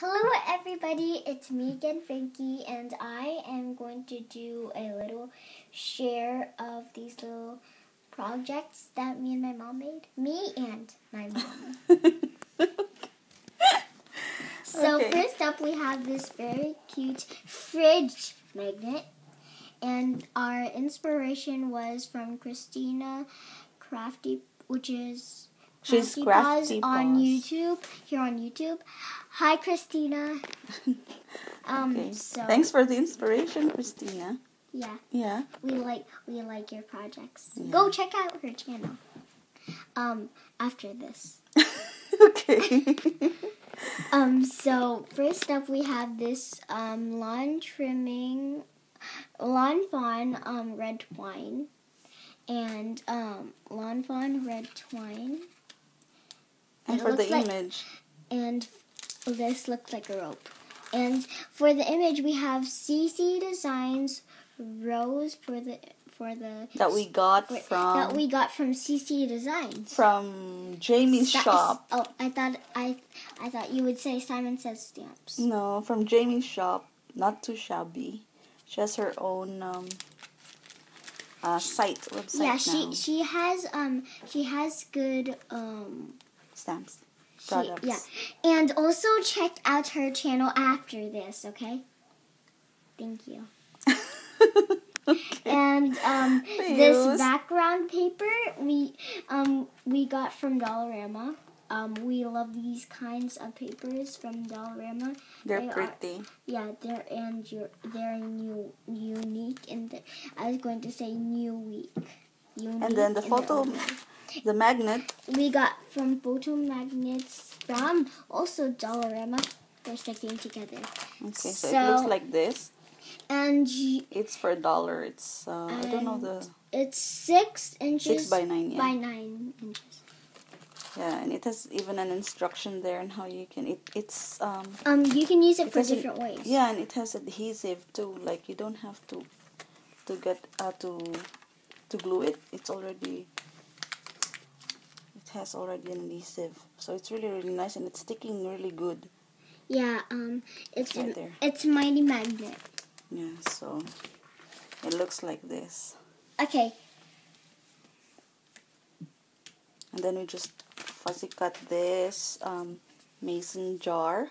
Hello everybody, it's me again, Frankie, and I am going to do a little share of these little projects that me and my mom made. Me and my mom. So First up we have this very cute fridge magnet, and our inspiration was from Kristina, which is She's CraftyPaws on CraftyPaws. Here on YouTube. Hi, Kristina. Okay. So Thanks for the inspiration, Kristina. yeah. Yeah. We like your projects. Yeah. Go check out her channel. After this. Okay. So first up we have this lawn fawn red twine, and lawn fawn red twine. And for the image. And this looks like a rope. And for the image, we have CC Designs rose that we got from CC Designs. From Jamie's shop. Oh, I thought you would say Simon Says Stamps. No, from Jamie's shop. Not too shabby. She has her own website. Yeah, now. she has good Stamps. Products. Yeah, and also check out her channel after this, okay? Thank you. Okay. And this background paper we got from Dollarama. We love these kinds of papers from Dollarama. They're pretty. They're unique, and I was going to say unique. And then the magnet. We got from photo magnets from also Dollarama. They're sticking together. Okay, so it looks like this. And it's for $1. It's I don't know the. It's 6 inches 6 by 9. Yeah. By 9 inches. Yeah, and it has even an instruction there on how you can. It's you can use it for different ways. Yeah, and it has adhesive too. Like you don't have to get to glue it. It has already an adhesive, so it's really nice, and it's sticking really good. Yeah, it's right there. It's Mighty Magnet. Yeah, so it looks like this. Okay. And then we just fussy cut this mason jar,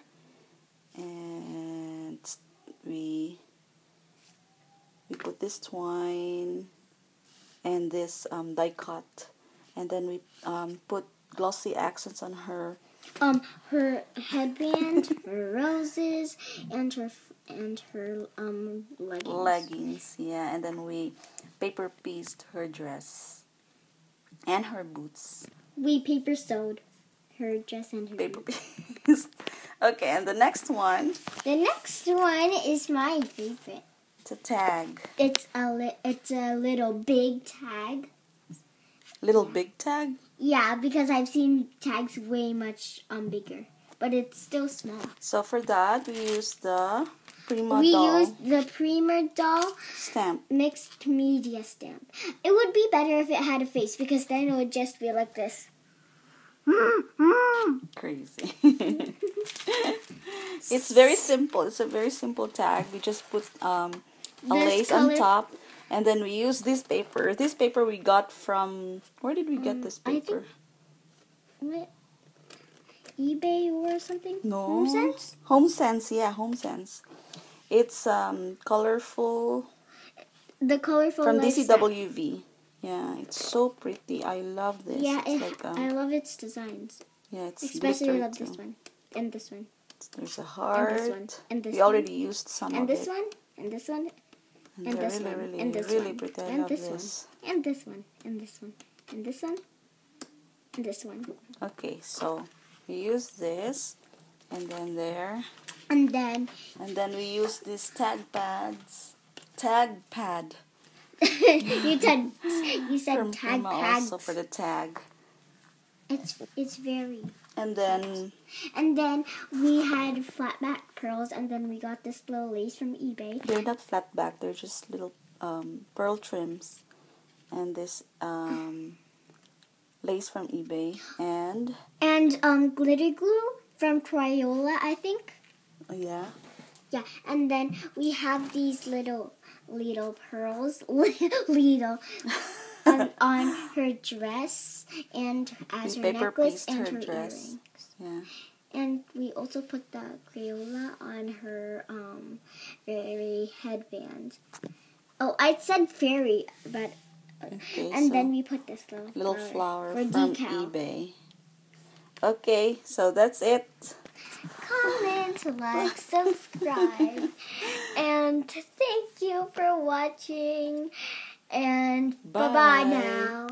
and we put this twine and this die cut, and then we put glossy accents on her headband, her roses, and her leggings. Yeah, and then we paper pieced her dress and her boots. We paper sewed her dress and her paper boots. pieced. Okay, and the next one. The next one is my favorite. It's a tag. It's a little big tag. Little big tag? Yeah, because I've seen tags way much bigger, but it's still small. So for that, we use the prima doll. We used the prima doll stamp. Mixed media stamp. It would be better if it had a face, because then it would just be like this. Crazy. It's very simple. It's a very simple tag. We just put a lace on top. And then we use this paper. This paper we got from... Where did we get this paper? eBay or something? No. HomeSense? HomeSense, yeah, HomeSense. It's colorful. The colorful from DCWV. Yeah, it's so pretty. I love this. Yeah, I love its designs. Yeah, it's especially love this one and this one. There's a heart. And this one. And this we already used some and of this it. One. And this one. And this one. And this really pretty. I love this. And this one. And this one. And this one. And this one. Okay, so we use this, and then there. And then we use these tag pads. Tag pad. you said from tag Prima pads. Also for the tag. It's very. And then we had flat back pearls, and then we got this little lace from eBay. They're not flat back. They're just little pearl trims, and this lace from eBay, and glitter glue from Crayola, I think. Oh, yeah? Yeah, and then we have these little pearls, little, on her dress and as her Paper necklace pieced and her her dress. earrings. Yeah. And we also put the Crayola on her fairy headband. Oh, I said fairy, but Okay, and so then we put this little flower for from decal. eBay. Okay, so that's it. Comment, like, subscribe, and thank you for watching. And bye-bye Bye. now.